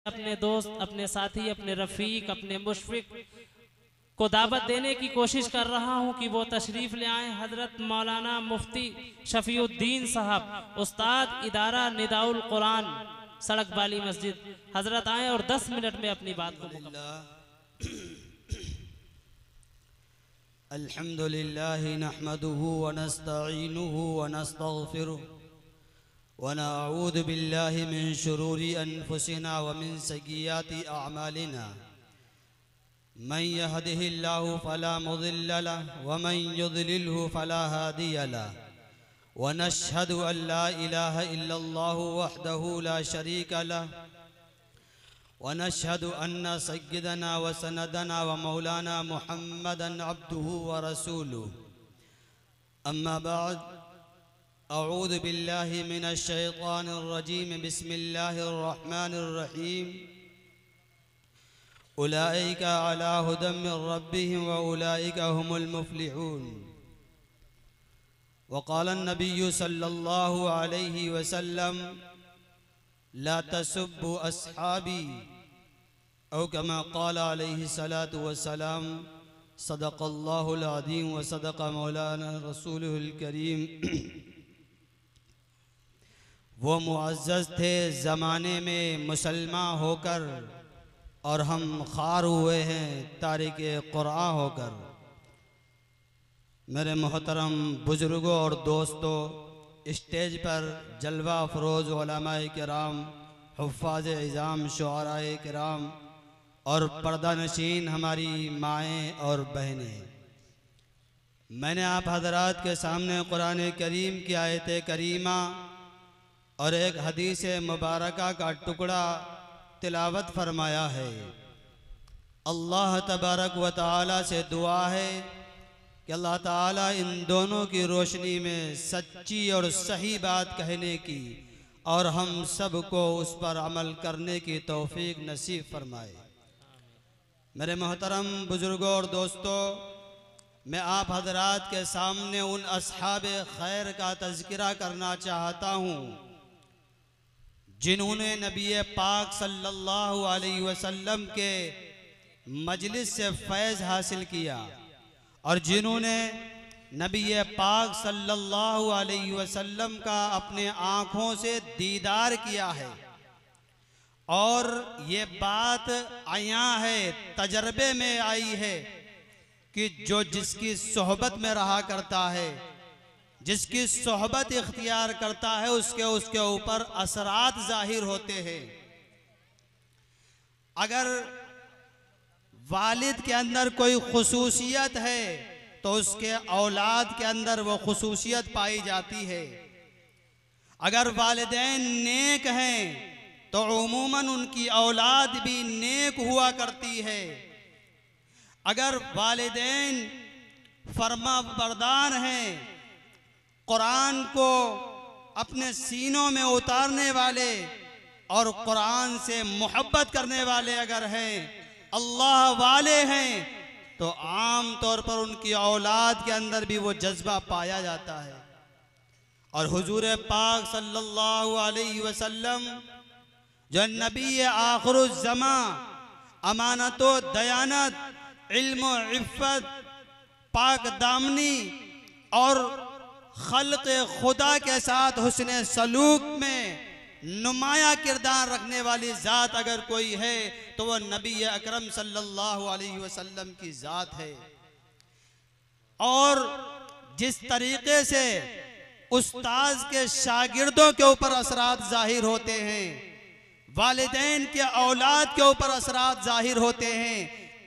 अपने दोस्त, अपने साथी, अपने रफ़ीक, अपने मुशफ़िक को दावत देने की कोशिश कर रहा हूं कि वो तशरीफ़ ले आएँ। हज़रत मौलाना मुफ्ती शफ़ीउद्दीन साहब, उस्ताद इदारा निदाउल कुरान, सड़क वाली मस्जिद, हज़रत आएँ और 10 मिनट में अपनी बात को अल्हम्दुलिल्लाह नहमदुहु व नस्तईनुहु व नस्तगफिरुहु व नऊज़ु बिल्लाहि मिन शुरूरि अनफुसिना व मिन सय्यिआति अअमालिना मन यहदिहिल्लाहु फला मुदिल्ल लहु व मन युद्लिलहु फला हादिय लहु व नशहदु अल्ला इलाहा इल्लल्लाहु वहदहु ला शरीका लहु व नशहदु अन्ना सय्यदना व सनदना व मौलाना मुहम्मदन अब्दुहु व रसूलुहु अम्मा बाद अऊज़ु बिल्लाहि मिनश शैतानिर रजीम बिस्मिल्लाहिर रहमानिर रहीम उलाइका अला हुदम मिर रब्बिहिम व उलाइका हुमुल मुफ्लिहून व क़ाला नबिय्यु सल्लल्लाहु अलैहि वसल्लम ला तसुब्बु अस्हाबी औ कमा क़ाला अलैहि सलातु वस्सलाम सदक़ल्लाहुल अज़ीम व सदक़ मौलाना रसूलुहुल करीम। वो मुअज़्ज़ज़ थे ज़माने में मुसलमान होकर और हम ख़ार हुए हैं तारिके क़ुरान होकर। मेरे मोहतरम बुज़ुर्गों और दोस्तों, स्टेज पर जलवा अफरोज़ उलमाए किराम, हुफ़्फ़ाज़ इज़ाम, शुअराए किराम और पर्दा नशीन हमारी माएँ और बहनें, मैंने आप हज़रात के सामने कुरान करीम की आयत करीमा और एक हदीस मुबारका का टुकड़ा तिलावत फरमाया है। अल्लाह तबारक व तआला से दुआ है कि अल्लाह ताला इन दोनों की रोशनी में सच्ची और सही बात कहने की और हम सब को उस पर अमल करने की तौफीक नसीब फरमाए। मेरे मोहतरम बुजुर्गों और दोस्तों, मैं आप हजरात के सामने उन अस्हाबे खैर का तज़किरा करना चाहता हूँ जिन्होंने नबी पाक सल्लल्लाहु अलैहि वसल्लम के मजलिस से फैज़ हासिल किया और जिन्होंने नबी पाक सल्लल्लाहु अलैहि वसल्लम का अपने आँखों से दीदार किया है। और ये बात आया है, तजर्बे में आई है कि जो जिसकी सोहबत में रहा करता है, जिसकी सोहबत इख्तियार करता है, उसके ऊपर असरात जाहिर होते हैं। अगर वालिद के अंदर कोई खुसूसियत है तो उसके औलाद के अंदर वो खुसूसियत पाई जाती है। अगर वालिदैन नेक हैं तो उमूमन उनकी औलाद भी नेक हुआ करती है। अगर वालिदैन फरमाबरदार हैं, कुरान को अपने सीनों में उतारने वाले और कुरान से मोहब्बत करने वाले अगर हैं, अल्लाह वाले हैं, तो आम तौर पर उनकी औलाद के अंदर भी वो जज्बा पाया जाता है। और हुजूर पाक सल्लल्लाहु अलैहि वसल्लम जो नबी आखिरुज़्ज़मा, अमानतो दयानत, इल्म इफ़्फ़त, पाक दामनी और खल्क़ खुदा के साथ हुस्न सलूक में नुमाया किरदार रखने वाली ज़ात अगर कोई है तो वह नबी अकरम सल्लल्लाहु अलैहि वसल्लम की ज़ात है। और जिस तरीक़े से उस्ताद के शागिर्दों के ऊपर असरात ज़ाहिर होते हैं, वालिदैन के औलाद के ऊपर असरात ज़ाहिर होते हैं,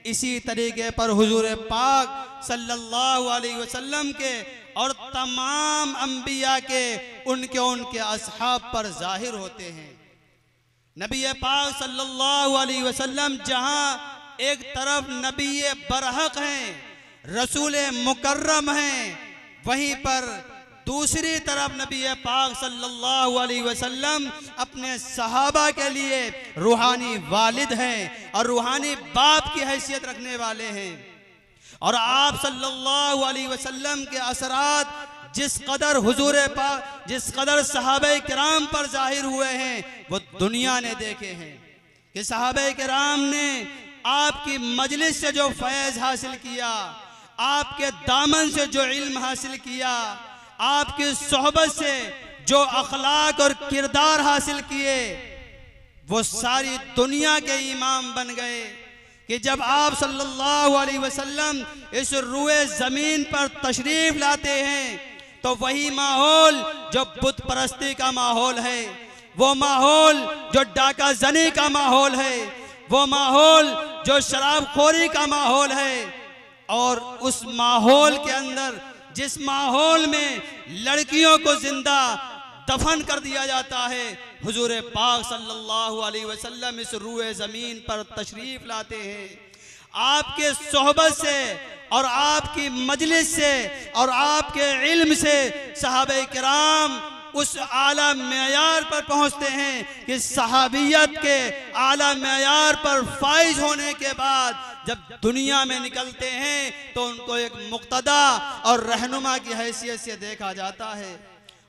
इसी तरीके पर हुजूर पाक सल्लल्लाहु अलैहि वसल्लम के और तमाम अंबिया के उनके असहाब पर जाहिर होते हैं। नबी पाक सल्लल्लाहु अलैहि वसल्लम जहाँ एक तरफ नबी बरहक हैं, रसूल मुकर्रम हैं, वहीं पर दूसरी तरफ नबी पाक सल्लल्लाहु अलैहि वसल्लम अपने सहाबा के लिए रूहानी वालिद हैं और रूहानी बाप की हैसियत रखने वाले हैं। और आप सल्लल्लाहु अलैहि वसल्लम के असरात जिस कदर हुजूर पाक, जिस कदर सहाबे किराम पर जाहिर हुए हैं, वो दुनिया ने देखे हैं। कि सहाबे किराम ने आपकी मजलिस से जो फैज़ हासिल किया, आपके दामन से जो इल्म हासिल किया, आपकी सोहबत से जो अखलाक और किरदार हासिल किए, वो सारी दुनिया के इमाम बन गए। कि जब आप सल्लल्लाहु अलैहि वसल्लम इस रुए ज़मीन पर तशरीफ़ लाते हैं तो वही माहौल जो बुत परस्ती का माहौल है, वो माहौल जो डाका जनी का माहौल है, वो माहौल जो शराबखोरी का माहौल है, और उस माहौल के अंदर जिस माहौल में लड़कियों को जिंदा दफन कर दिया जाता है, हुजूर पाक सल्लल्लाहु अलैहि वसल्लम इस रुए ज़मीन पर तशरीफ़ लाते हैं। आपके सोहबत से और आपकी मजलिस से और आपके इल्म से सहाबे किराम उस आला मेयार पर पहुँचते हैं कि सहाबियत के आला मेयार पर फाइज होने के बाद जब दुनिया में निकलते हैं तो उनको एक मुक्तदा और रहनुमा की हैसियत से देखा जाता है।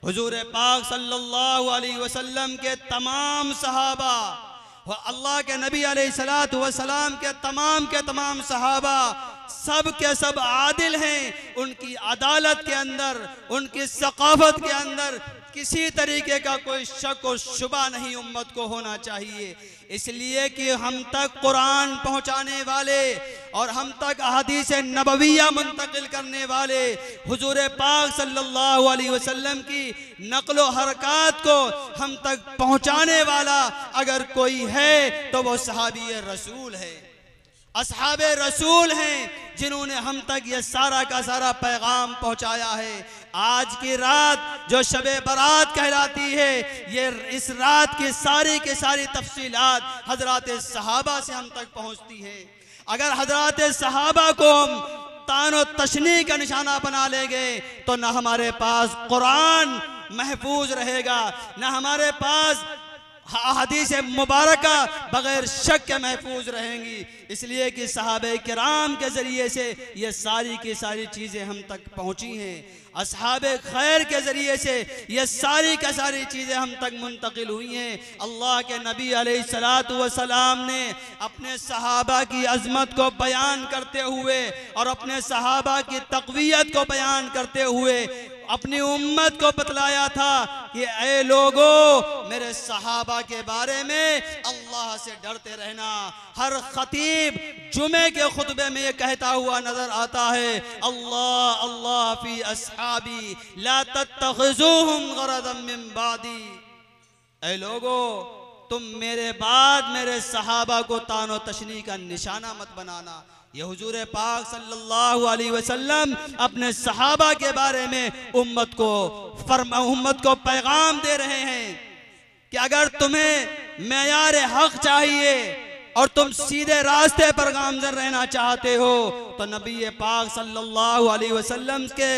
हुजूर पाक सल्लल्लाहु अलैहि वसल्लम के तमाम सहाबा, अल्लाह के नबी अलैहिस्सलातु वस्सलाम के तमाम सहाबा सब के सब आदिल हैं। उनकी अदालत के अंदर, उनकी सकाफत के अंदर किसी तरीके का कोई शक और शुबा नहीं उम्मत को होना चाहिए। इसलिए कि हम तक कुरान पहुंचाने वाले और हम तक अहादीस नबविया मुंतकिल करने वाले हुजूर पाक सल्लल्लाहु अलैहि वसल्लम की नक़्लो हरकत को हम तक पहुंचाने वाला अगर कोई है तो वो सहाबी रसूल है, असहाबे रसूल हैं, जिन्होंने हम तक ये सारा का सारा पैगाम पहुंचाया है। आज की रात जो शबे बारात कहलाती है, ये इस रात की सारी तफसीलात हजरात सहाबा से हम तक पहुंचती है। अगर हजरात सहाबा को हम तानो तशनी का निशाना बना लेंगे तो न हमारे पास कुरान महफूज रहेगा, न हमारे पास हदीस मुबारका बगैर शक के महफूज रहेंगी। इसलिए कि सहाबे किराम के ज़रिए से ये सारी की सारी चीज़ें हम तक पहुँची हैं, असहाबे खैर के ज़रिए से ये सारी की सारी चीज़ें हम तक मुंतकिल हुई हैं। अल्लाह के नबी अलैहिस्सलातु वस्सलाम ने अपने सहाबा की अज़मत को बयान करते हुए और अपने सहाबा की तक़वियत को बयान करते हुए अपनी उम्मत को बतलाया था कि ऐ लोगों, मेरे सहाबा के बारे में अल्लाह से डरते रहना। हर खतीब जुमे के खुतबे में ये कहता हुआ नजर आता है, अल्लाह अल्लाह फी अस्हाबी ला तत्तखिज़ूहुम गरदम मिन बादी। ऐ लोगों, तुम मेरे बाद मेरे सहाबा को तानो तशनी का निशाना मत बनाना। ये हुजूर पाक सल्लल्लाहु अलैहि वसल्लम अपने सहाबा के बारे में उम्मत को पैगाम दे रहे हैं कि अगर तुम्हें मेयार हक चाहिए और तुम सीधे रास्ते पर गामजन रहना चाहते हो तो नबी पाक सल्लल्लाहु अलैहि वसल्लम के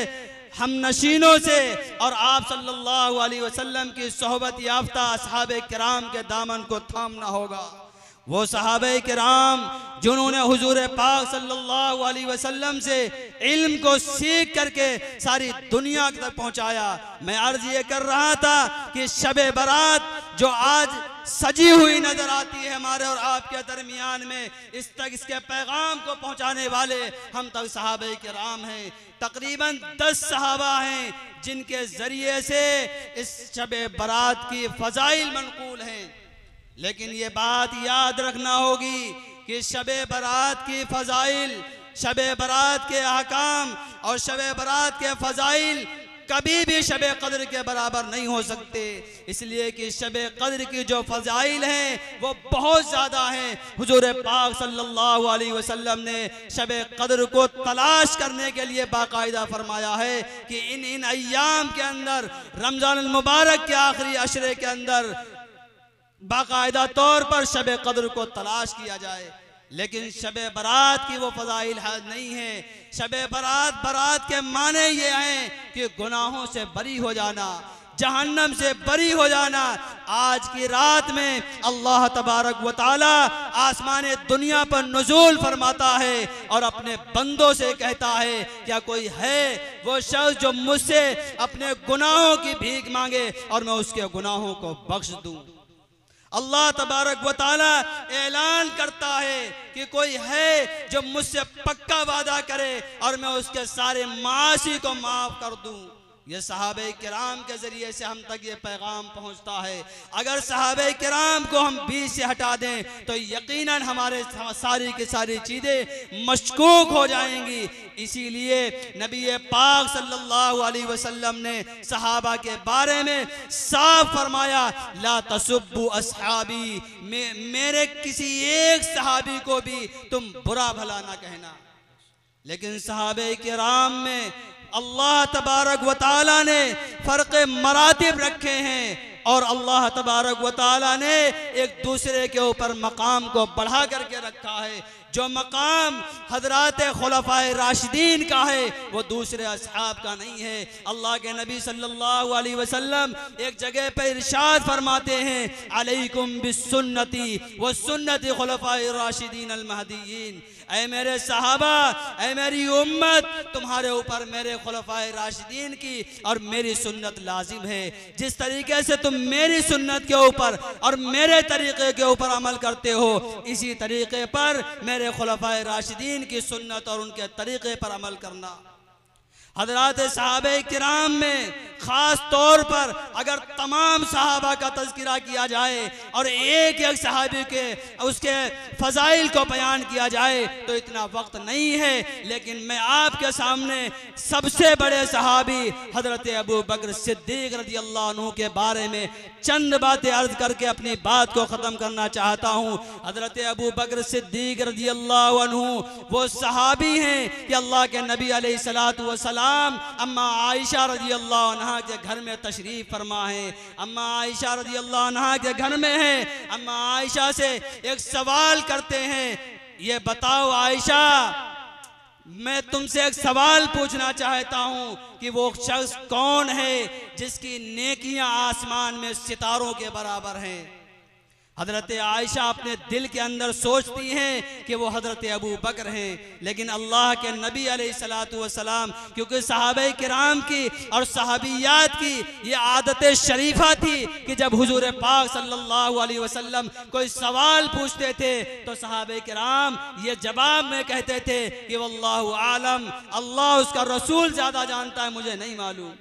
हम नशीनों से और आप सल्लल्लाहु अलैहि वसल्लम की सोहबत याफ्ता असहाबे किराम के दामन को थामना होगा। वो सहाबे किराम जिन्होंने हुजूर पाक सल्लल्लाहु अलैहि वसल्लम से इल्म को सीख करके सारी दुनिया तक पहुंचाया। मैं अर्ज ये कर रहा था कि शबे बारात जो आज सजी हुई नजर आती है हमारे और आपके दरमियान में, इसके पैगाम को पहुंचाने वाले हम तक सहाबे किराम हैं। तकरीबन 10 सहाबा हैं जिनके जरिए से इस शबे बारात की फजाइल मनकूल हैं। लेकिन ये बात याद रखना होगी कि शबे बारात की फजाइल, शबे बारात के अहकाम और शबे बारात के फजाइल कभी भी शबे कद्र के बराबर नहीं हो सकते। इसलिए कि शबे कद्र की जो फजाइल हैं वो बहुत ज़्यादा हैं। हुजूर पाक सल्लल्लाहु अलैहि वसल्लम ने शबे कद्र को तलाश करने के लिए बाकायदा फरमाया है कि इन अय्याम के अंदर, रमज़ान मुबारक के आखिरी अशरे के अंदर बाकायदा तौर पर शबे कद्र को तलाश किया जाए। लेकिन शबे बारात की वो फजाइल नहीं है। शबे बारात के माने ये हैं कि गुनाहों से बरी हो जाना, जहन्नम से बरी हो जाना। आज की रात में अल्लाह तबारक व तआला आसमान दुनिया पर नुज़ूल फरमाता है और अपने बंदों से कहता है, क्या कोई है वो शख्स जो मुझसे अपने गुनाहों की भीख मांगे और मैं उसके गुनाहों को बख्श दूं। अल्लाह तबारक व तआला ऐलान करता है कि कोई है जो मुझसे पक्का वादा करे और मैं उसके सारे मासी को माफ कर दूं। ये सहाबे किराम के जरिए से हम तक ये पैगाम पहुंचता है। अगर सहाबे किराम को हम बीच से हटा दें तो यकीनन हमारे सारी की सारी चीज़ें मशकूक हो जाएंगी। इसीलिए नबी पाक सल्लल्लाहु अलैहि वसल्लम ने सहाबा के बारे में साफ फरमाया, ला तसुब्बु अस्हाबी, मेरे किसी एक सहाबी को भी तुम बुरा भला ना कहना। लेकिन सहाबे किराम में अल्लाह तबारक व तआला ने फ़र्क़ मरातिब रखे हैं और अल्लाह तबारक व तआला ने एक दूसरे के ऊपर मकाम को बढ़ा करके रखा है। जो मकाम हज़रात खुलफ़ाए राशिदीन का है वो दूसरे असहाब का नहीं है। अल्लाह के नबी सल्लल्लाहु अलैहि वसल्लम एक जगह पर इरशाद फरमाते हैं, अलैकुम बिस्सुन्नती व सुन्नति खुलफ़ाए राशिदीन अल महदीयीन, ऐ मेरे सहाबा, ऐ मेरी उम्मत, तुम्हारे ऊपर मेरे खुलफ़ाए राशिदीन की और मेरी सुन्नत लाजिम है। जिस तरीके से तुम मेरी सुन्नत के ऊपर और मेरे तरीक़े के ऊपर अमल करते हो, इसी तरीक़े पर मेरे खुलफ़ाए राशिदीन की सुन्नत और उनके तरीक़े पर अमल करना। हज़रात सहाबे किराम में ख़ास तौर पर अगर तमाम सहाबा का तज़किरा किया जाए और एक एक सहाबी के उसके फ़ज़ाइल को बयान किया जाए तो इतना वक्त नहीं है। लेकिन मैं आपके सामने सबसे बड़े सहाबी हज़रत अबू बकर सिद्दीक़ रज़ियल्लाहु अन्हु के बारे में चंद बातें अर्ज़ करके अपनी बात को ख़त्म करना चाहता हूँ। हज़रत अबू बकर सिद्दीक़ रज़ियल्लाहु अन्हु वो सहाबी हैं कि अल्लाह के नबी अलैहिस्सलातु वस्सलाम अम्मा आयशा रज़ियल्लाहु अन्हा के घर में तशरीफ़ फरमा है। अम्मा आयशा रज़ियल्लाहु अन्हा के घर में है। अम्मा आयशा से एक सवाल करते हैं, ये बताओ आयशा, मैं तुमसे एक सवाल पूछना चाहता हूँ कि वो शख्स कौन है जिसकी नेकियां आसमान में सितारों के बराबर हैं। हज़रत आयशा अपने दिल के अंदर सोचती हैं कि वो हज़रत अबू बकर हैं। लेकिन अल्लाह के नबी अलैहिस्सलातु वस्सलाम, क्योंकि सहाबे किराम की और सहाबियात की ये आदत शरीफा थी कि जब हुजूर पाक सल्लल्लाहु अलैहि वसल्लम कोई सवाल पूछते थे तो सहाबे किराम ये जवाब में कहते थे कि वल्लाहु आलम, अल्लाह उसका रसूल ज़्यादा जानता है, मुझे नहीं मालूम,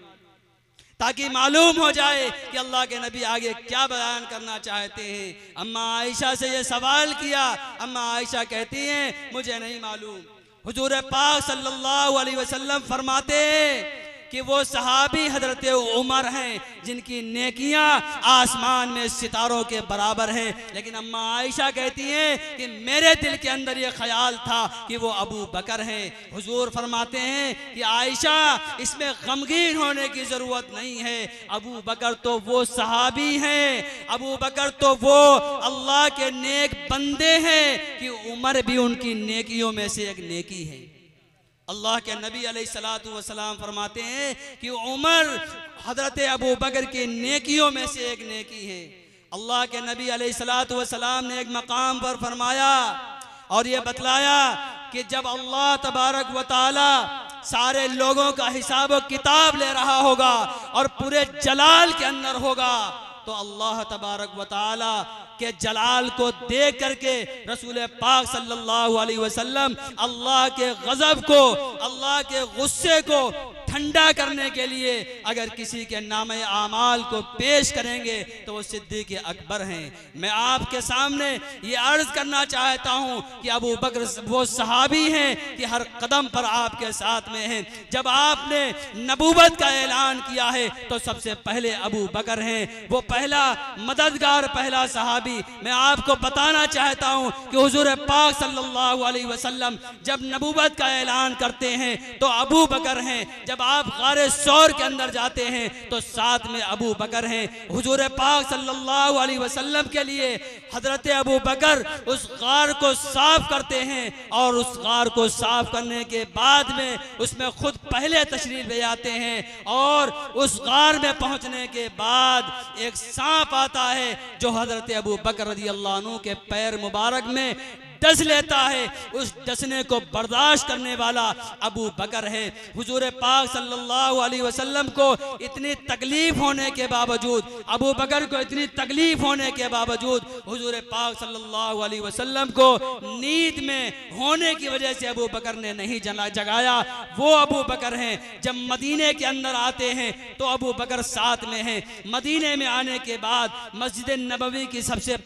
ताकि मालूम हो जाए कि अल्लाह के नबी आगे क्या बयान करना चाहते हैं। अम्मा आयशा से ये सवाल किया, अम्मा आयशा कहती हैं मुझे नहीं मालूम। हुजूर पाक सल्लल्लाहु अलैहि वसल्लम फरमाते हैं कि वो सहाबी हज़रत उमर हैं जिनकी नेकियां आसमान में सितारों के बराबर हैं। लेकिन अम्मा आयशा कहती हैं कि मेरे दिल के अंदर ये ख्याल था कि वो अबू बकर हैं। हुजूर फरमाते हैं कि आयशा, इसमें गमगीन होने की ज़रूरत नहीं है, अबू बकर तो वो सहाबी हैं, अबू बकर तो वो अल्लाह के नेक बंदे हैं कि उमर भी उनकी नेकियों में से एक नेकी है। अल्लाह के नबी अलैहिस्सलातु वस्सलाम फरमाते हैं कि उमर हज़रत अबू बकर की नेकियों में से एक नेकी है। अल्लाह के नबी अलैहिस्सलातु वस्सलाम ने एक मकाम पर फरमाया और ये बतलाया कि जब अल्लाह तबारक व तआला सारे लोगों का हिसाब व किताब ले रहा होगा और पूरे जलाल के अंदर होगा तो अल्लाह तबारक व तआला के जलाल को देख करके रसूल पाक सल्लल्लाहु अलैहि वसल्लम अल्लाह के गज़ब को, अल्लाह के गुस्से को ठंडा करने के लिए अगर किसी के नामे आमाल को पेश करेंगे तो वो सिद्दीक़ अकबर हैं। मैं आपके सामने ये अर्ज़ करना चाहता हूँ कि अबू बकर वो सहाबी हैं कि हर कदम पर आपके साथ में हैं। जब आपने नबूवत का ऐलान किया है तो सबसे पहले अबू बकर हैं, वो पहला मददगार, पहला सहाबी। मैं आपको बताना चाहता हूँ कि हुजूर पाक सल्लल्लाहु अलैहि वसल्लम जब नबूवत का ऐलान करते हैं तो अबू बकर हैं, जब आप गारे सौर के अंदर जाते हैं तो साथ में अबू बकर हैं। हुजूर पाक सल्लल्लाहु अलैहि वसल्लम के लिए हजरत अबू बकर उस गार को साफ करते हैं और उस गार को साफ करने के बाद में उसमें खुद पहले तशरीफ ले आते हैं और उस गार में पहुंचने के बाद एक सांप आता है जो हजरत अबू बकर रज़ियल्लाहु अन्हु के पैर मुबारक में डस लेता है, उस डसने को बर्दाश्त करने वाला अबू बकर है। हुजूर पाक सल्लल्लाहु अलैहि वसल्लम को इतनी तकलीफ होने के बावजूद, अबू बकर को इतनी तकलीफ होने के बावजूद हुजूर पाक सल्लल्लाहु अलैहि वसल्लम को नींद में होने की वजह से अबू बकर ने नहीं जगाया। वो अबू बकर हैं जब मदीने के अंदर आते हैं तो अबू बकर साथ में हैं। मदीने में आने के बाद मस्जिद नबवी की सबसे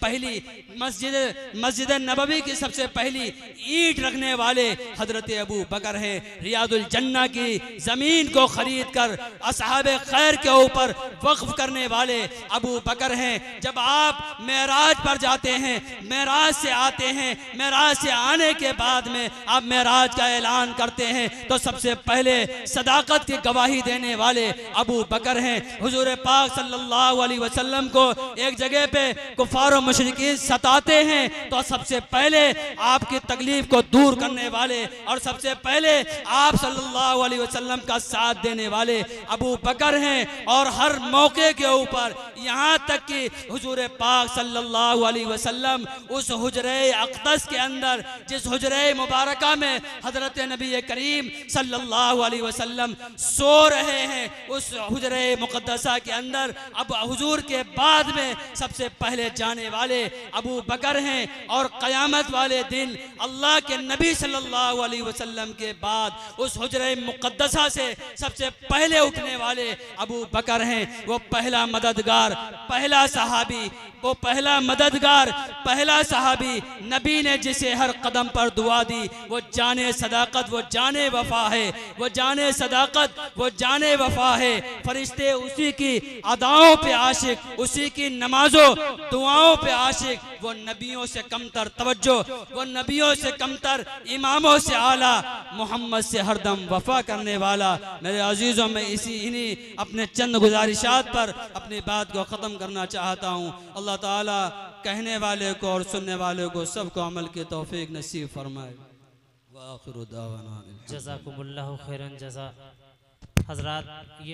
पहली ईंट रखने वाले हजरत अबू बकर हैं। रियादुल जन्ना की जमीन को खरीद कर असहाबे खैर के ऊपर वक्फ करने वाले अबू बकर हैं। जब आप मेराज पर जाते हैं, मेराज से आते हैं, मेराज से आने के बाद में आप मेराज का ऐलान करते हैं तो सबसे पहले सदाकत की गवाही देने वाले अबू बकर हैं। हुजूर पाक सल्लल्लाहु अलैहि वसल्लम को एक जगह पे कुफार और मुशरिकीन सताते हैं तो सबसे पहले आपकी तकलीफ को दूर करने वाले और सबसे पहले आप सल्लल्लाहु अलैहि वसल्लम का साथ देने वाले अबू बकर हैं। और हर मौके के ऊपर यहाँ तक कि हुजूर पाक सल्लल्लाहु अलैहि वसल्लम उस हुजरे अक़दस के अंदर, जिस हुजरे मुबारका में हजरत नबी करीम सल्लल्लाहु अलैहि वसल्लम सो रहे हैं, उस हुजरे मुक़द्दसा के अंदर अब हुजूर के बाद में सबसे पहले जाने वाले अबू बकर हैं। और क़यामत वाले दिन अल्लाह के नबी सल्लल्लाहु अलैहि वसल्लम के बाद उस हुजरे मुक़द्दसा से सबसे पहले उठने वाले अबू बकर हैं। वो पहला मददगार, पहला सहाबी, वो पहला मददगार, पहला सहाबी, नबी ने जिसे हर कदम पर दुआ दी, वो जाने सदाकत, वो जाने वफा है, वो जाने सदाकत, वो जाने वफा है। फरिश्ते उसी की अदाओं पे आशिक, उसी की नमाजों दुआओं पे आशिक, वो नबियों से कमतर तवज्जो, वो नबियों से कमतर, इमामों से आला, मोहम्मद से हरदम वफा करने वाला। मेरे अजीज़ों में इन्हीं अपने चंद गुजारिशात पर अपनी बात को ख़त्म करना चाहता हूँ। अल्लाह ताला कहने वाले को और सुनने वाले को सबको अमल की तौफीक नसीब फरमाए। व आखिरु दावाना जज़ाकुमुल्लाहु खैरन जज़ा। हज़रात ये